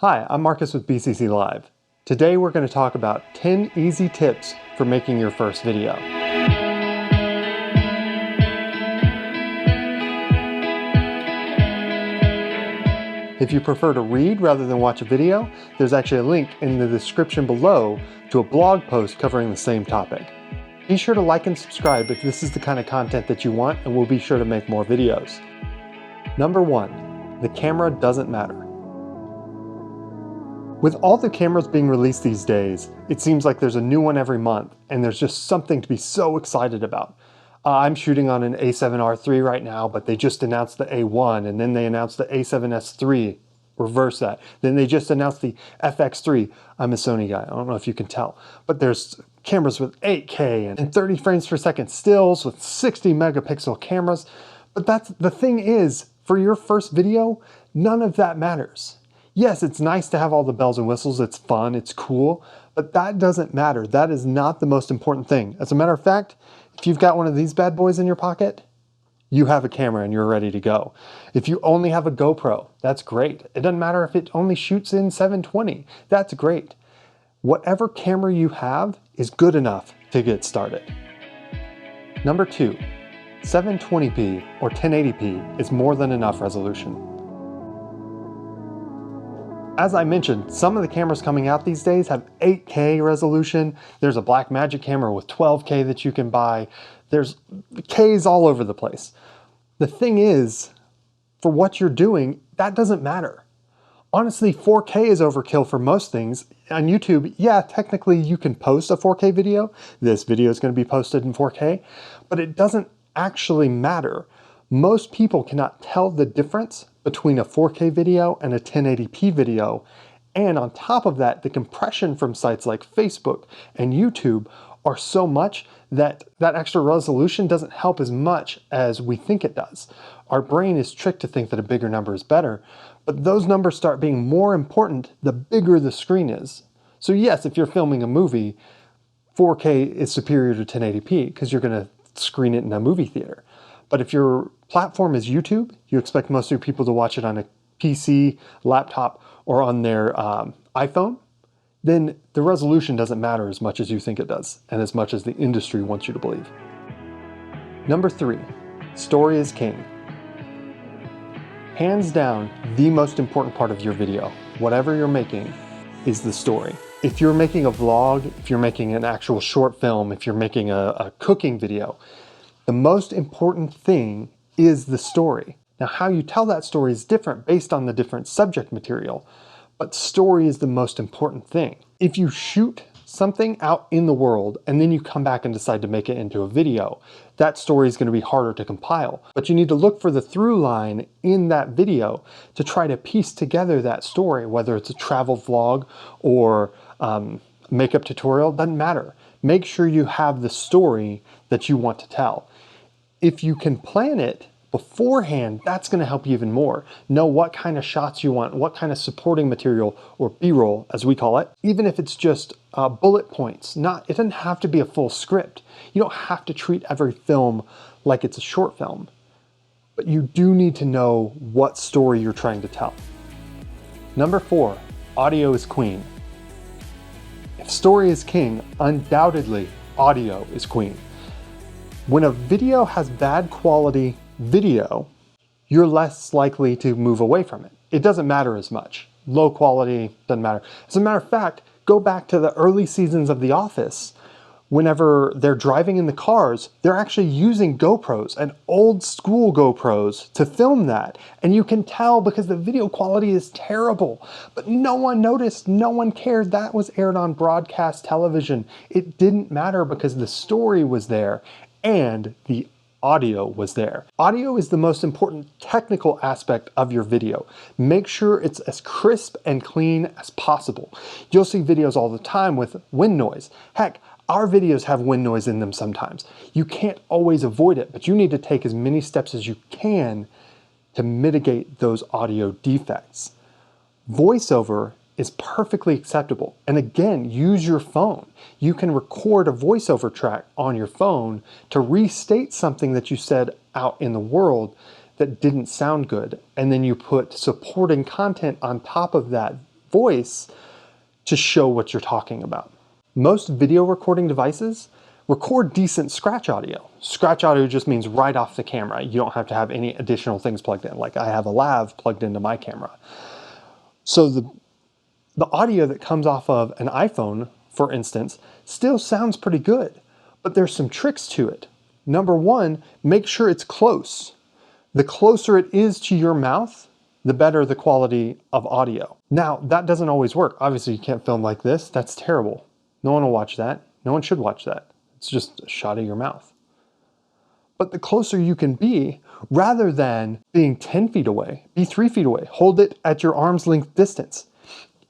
Hi, I'm Marcus with BCC Live. Today we're going to talk about 10 easy tips for making your first video. If you prefer to read rather than watch a video, there's actually a link in the description below to a blog post covering the same topic. Be sure to like and subscribe if this is the kind of content that you want, and we'll be sure to make more videos. Number 1, the camera doesn't matter. With all the cameras being released these days, it seems like there's a new one every month, and there's just something to be so excited about. I'm shooting on an A7R III right now, but they just announced the A1, and then they announced the A7S III, reverse that. Then they just announced the FX3. I'm a Sony guy, I don't know if you can tell, but there's cameras with 8K and 30 frames per second stills with 60 megapixel cameras. But the thing is, for your first video, none of that matters. Yes, it's nice to have all the bells and whistles, it's fun, it's cool, but that doesn't matter. That is not the most important thing. As a matter of fact, if you've got one of these bad boys in your pocket, you have a camera and you're ready to go. If you only have a GoPro, that's great. It doesn't matter if it only shoots in 720, that's great. Whatever camera you have is good enough to get started. Number 2, 720p or 1080p is more than enough resolution. As I mentioned, some of the cameras coming out these days have 8K resolution. There's a Blackmagic camera with 12K that you can buy. There's Ks all over the place. The thing is, for what you're doing, that doesn't matter. Honestly, 4K is overkill for most things. On YouTube, yeah, technically you can post a 4K video. This video is going to be posted in 4K, but it doesn't actually matter. Most people cannot tell the difference between a 4K video and a 1080p video. And on top of that, the compression from sites like Facebook and YouTube are so much that that extra resolution doesn't help as much as we think it does. Our brain is tricked to think that a bigger number is better, but those numbers start being more important the bigger the screen is. So yes, if you're filming a movie, 4K is superior to 1080p because you're going to screen it in a movie theater. But if your platform is YouTube, you expect most of your people to watch it on a PC, laptop, or on their iPhone, then the resolution doesn't matter as much as you think it does, and as much as the industry wants you to believe. Number 3, story is king. Hands down, the most important part of your video, whatever you're making, is the story. If you're making a vlog, if you're making an actual short film, if you're making a cooking video, the most important thing is the story. Now, how you tell that story is different based on the different subject material, but story is the most important thing. If you shoot something out in the world and then you come back and decide to make it into a video, that story is going to be harder to compile. But you need to look for the through line in that video to try to piece together that story, whether it's a travel vlog or makeup tutorial, doesn't matter. Make sure you have the story that you want to tell. If you can plan it beforehand, that's going to help you even more. Know what kind of shots you want, what kind of supporting material, or B-roll as we call it, even if it's just bullet points. It doesn't have to be a full script. You don't have to treat every film like it's a short film, but you do need to know what story you're trying to tell. Number 4, audio is queen. If story is king, undoubtedly audio is queen. When a video has bad quality video, you're less likely to move away from it. It doesn't matter as much. Low quality doesn't matter. As a matter of fact, go back to the early seasons of The Office. Whenever they're driving in the cars, they're actually using GoPros and old school GoPros to film that. And you can tell because the video quality is terrible. But no one noticed, no one cared. That was aired on broadcast television. It didn't matter because the story was there and the audio was there. Audio is the most important technical aspect of your video. Make sure it's as crisp and clean as possible. You'll see videos all the time with wind noise. Heck, our videos have wind noise in them sometimes. You can't always avoid it, but you need to take as many steps as you can to mitigate those audio defects. Voiceover is perfectly acceptable. And again, use your phone. You can record a voiceover track on your phone to restate something that you said out in the world that didn't sound good. And then you put supporting content on top of that voice to show what you're talking about. Most video recording devices record decent scratch audio. Scratch audio just means right off the camera. You don't have to have any additional things plugged in. Like I have a lav plugged into my camera. So the audio that comes off of an iPhone, for instance, still sounds pretty good, but there's some tricks to it. Number one, make sure it's close. The closer it is to your mouth, the better the quality of audio. Now, that doesn't always work. Obviously, you can't film like this. That's terrible. No one will watch that. No one should watch that. It's just a shot of your mouth. But the closer you can be, rather than being 10 feet away, be 3 feet away. Hold it at your arm's length distance.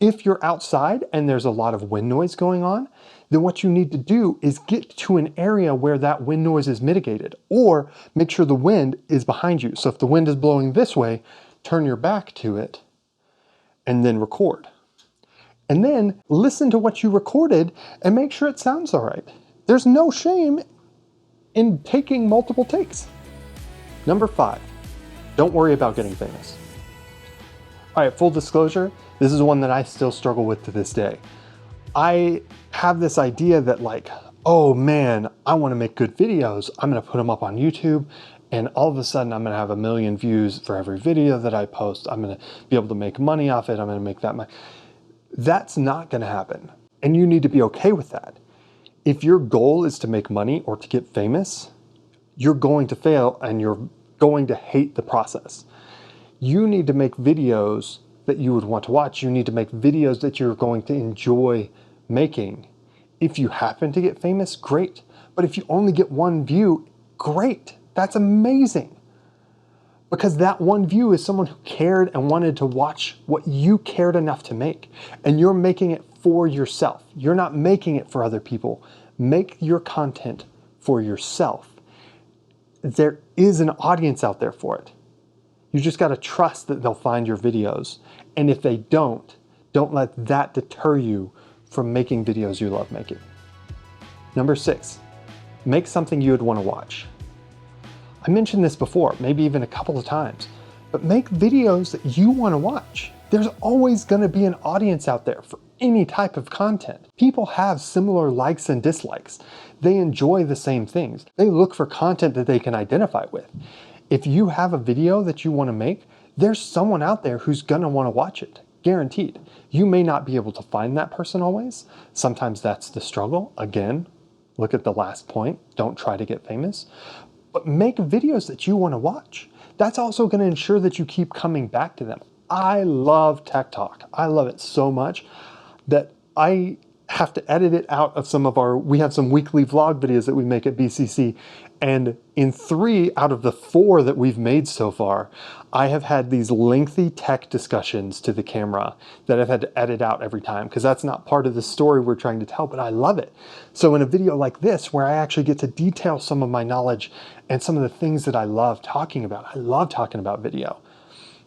If you're outside and there's a lot of wind noise going on, then what you need to do is get to an area where that wind noise is mitigated, or make sure the wind is behind you. So if the wind is blowing this way, turn your back to it and then record. And then listen to what you recorded and make sure it sounds all right. There's no shame in taking multiple takes. Number 5, don't worry about getting famous. All right, full disclosure, this is one that I still struggle with to this day. I have this idea that like, oh man, I want to make good videos. I'm going to put them up on YouTube, and all of a sudden I'm going to have 1 million views for every video that I post. I'm going to be able to make money off it. I'm going to make that money. That's not going to happen. And you need to be okay with that. If your goal is to make money or to get famous, you're going to fail and you're going to hate the process. You need to make videos that you would want to watch. You need to make videos that you're going to enjoy making. If you happen to get famous, great. But if you only get 1 view, great. That's amazing. Because that 1 view is someone who cared and wanted to watch what you cared enough to make. And you're making it for yourself. You're not making it for other people. Make your content for yourself. There is an audience out there for it. You just got to trust that they'll find your videos. And if they don't let that deter you from making videos you love making. Number 6, make something you would want to watch. I mentioned this before, maybe even a couple of times, but make videos that you want to watch. There's always going to be an audience out there for any type of content. People have similar likes and dislikes. They enjoy the same things. They look for content that they can identify with. If you have a video that you want to make, there's someone out there who's going to want to watch it. Guaranteed. You may not be able to find that person always. Sometimes that's the struggle. Again, look at the last point. Don't try to get famous. But make videos that you want to watch. That's also going to ensure that you keep coming back to them. I love Tech Talk. I love it so much that I have to edit it out of we have some weekly vlog videos that we make at BCC. And in 3 out of the 4 that we've made so far, I have had these lengthy tech discussions to the camera that I've had to edit out every time because that's not part of the story we're trying to tell, but I love it. So in a video like this, where I actually get to detail some of my knowledge and some of the things that I love talking about, I love talking about video.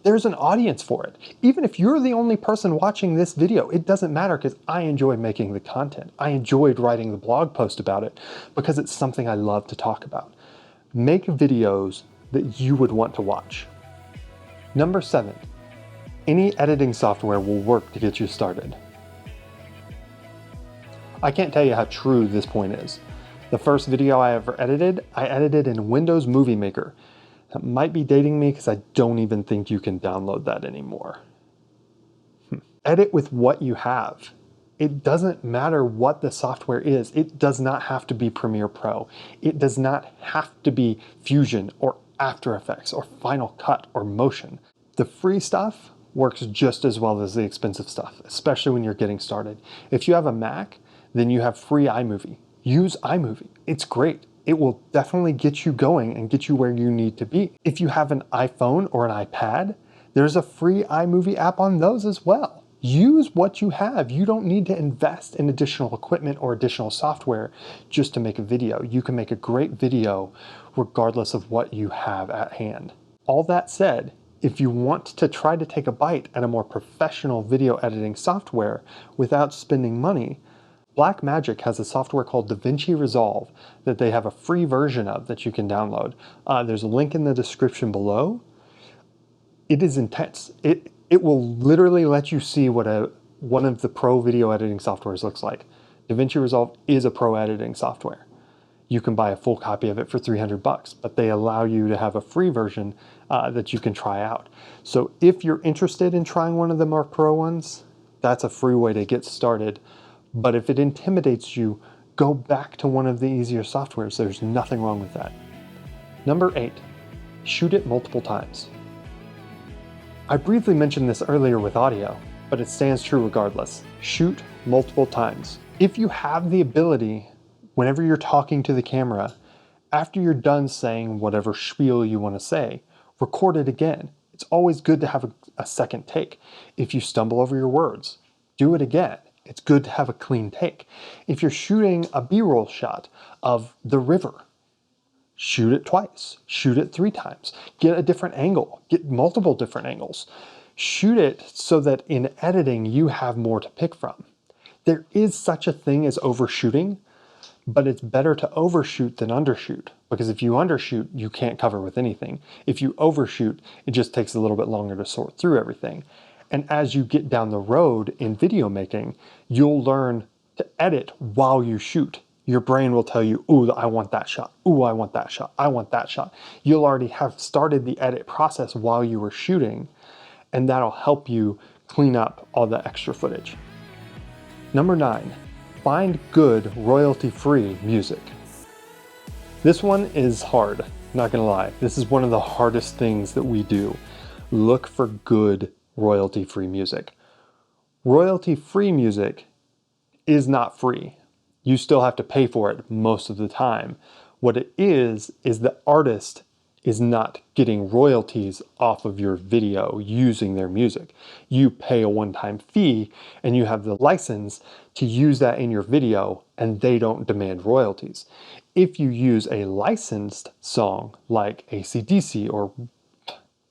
There's an audience for it. Even if you're the only person watching this video, it doesn't matter because I enjoy making the content. I enjoyed writing the blog post about it because it's something I love to talk about. Make videos that you would want to watch. Number 7, any editing software will work to get you started. I can't tell you how true this point is. The first video I ever edited, I edited in Windows Movie Maker. That might be dating me because I don't even think you can download that anymore. Edit with what you have. It doesn't matter what the software is. It does not have to be Premiere Pro. It does not have to be Fusion or After Effects or Final Cut or Motion. The free stuff works just as well as the expensive stuff, especially when you're getting started. If you have a Mac, then you have free iMovie. Use iMovie. It's great. It will definitely get you going and get you where you need to be. If you have an iPhone or an iPad, there's a free iMovie app on those as well. Use what you have. You don't need to invest in additional equipment or additional software just to make a video. You can make a great video regardless of what you have at hand. All that said, if you want to try to take a bite at a more professional video editing software without spending money, Blackmagic has a software called DaVinci Resolve that they have a free version of that you can download. There's a link in the description below. It is intense. It will literally let you see what a one of the pro video editing softwares looks like. DaVinci Resolve is a pro editing software. You can buy a full copy of it for $300, but they allow you to have a free version that you can try out. So if you're interested in trying one of the more pro ones, that's a free way to get started. But if it intimidates you, go back to one of the easier softwares. There's nothing wrong with that. Number 8, shoot it multiple times. I briefly mentioned this earlier with audio, but it stands true regardless. Shoot multiple times. If you have the ability, whenever you're talking to the camera, after you're done saying whatever spiel you want to say, record it again. It's always good to have a second take. If you stumble over your words, do it again. It's good to have a clean take. If you're shooting a B-roll shot of the river, shoot it twice, shoot it 3 times, get a different angle, get multiple different angles. Shoot it so that in editing you have more to pick from. There is such a thing as overshooting, but it's better to overshoot than undershoot, because if you undershoot, you can't cover with anything. If you overshoot, it just takes a little bit longer to sort through everything. And as you get down the road in video making, you'll learn to edit while you shoot. Your brain will tell you, ooh, I want that shot. Ooh, I want that shot. I want that shot. You'll already have started the edit process while you were shooting, and that'll help you clean up all the extra footage. Number 9, find good royalty-free music. This one is hard, not gonna lie. This is one of the hardest things that we do. Look for good royalty-free music. Royalty-free music is not free. You still have to pay for it most of the time. What it is the artist is not getting royalties off of your video using their music. You pay a one-time fee and you have the license to use that in your video, and they don't demand royalties. If you use a licensed song like AC/DC or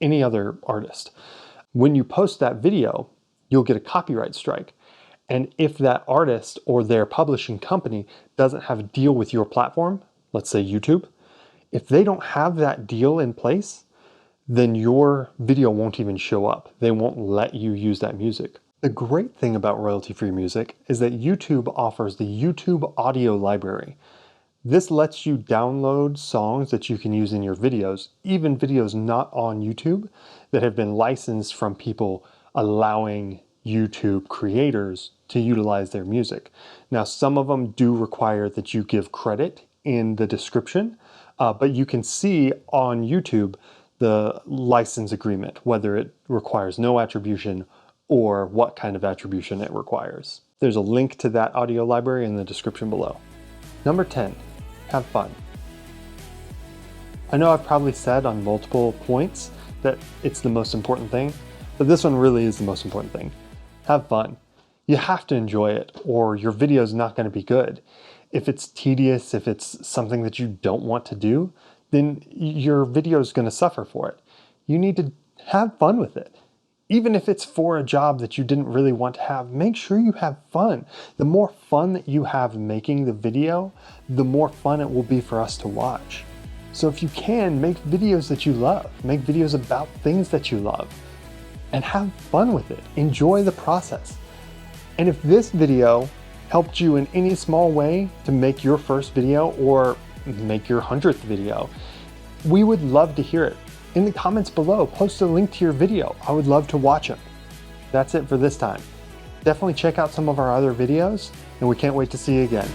any other artist, when you post that video, you'll get a copyright strike. And if that artist or their publishing company doesn't have a deal with your platform, let's say YouTube, if they don't have that deal in place, then your video won't even show up. They won't let you use that music. The great thing about royalty-free music is that YouTube offers the YouTube Audio Library. This lets you download songs that you can use in your videos, even videos not on YouTube that have been licensed from people allowing YouTube creators to utilize their music. Now, some of them do require that you give credit in the description, but you can see on YouTube the license agreement, whether it requires no attribution or what kind of attribution it requires. There's a link to that audio library in the description below. Number 10, have fun. I know I've probably said on multiple points that it's the most important thing, but this one really is the most important thing. Have fun. You have to enjoy it, or your video is not going to be good. If it's tedious, if it's something that you don't want to do, then your video is going to suffer for it. You need to have fun with it. Even if it's for a job that you didn't really want to have, make sure you have fun. The more fun that you have making the video, the more fun it will be for us to watch. So if you can, make videos that you love. Make videos about things that you love. And have fun with it. Enjoy the process. And if this video helped you in any small way to make your first video or make your 100th video, we would love to hear it. In the comments below, post a link to your video. I would love to watch them. That's it for this time. Definitely check out some of our other videos, and we can't wait to see you again.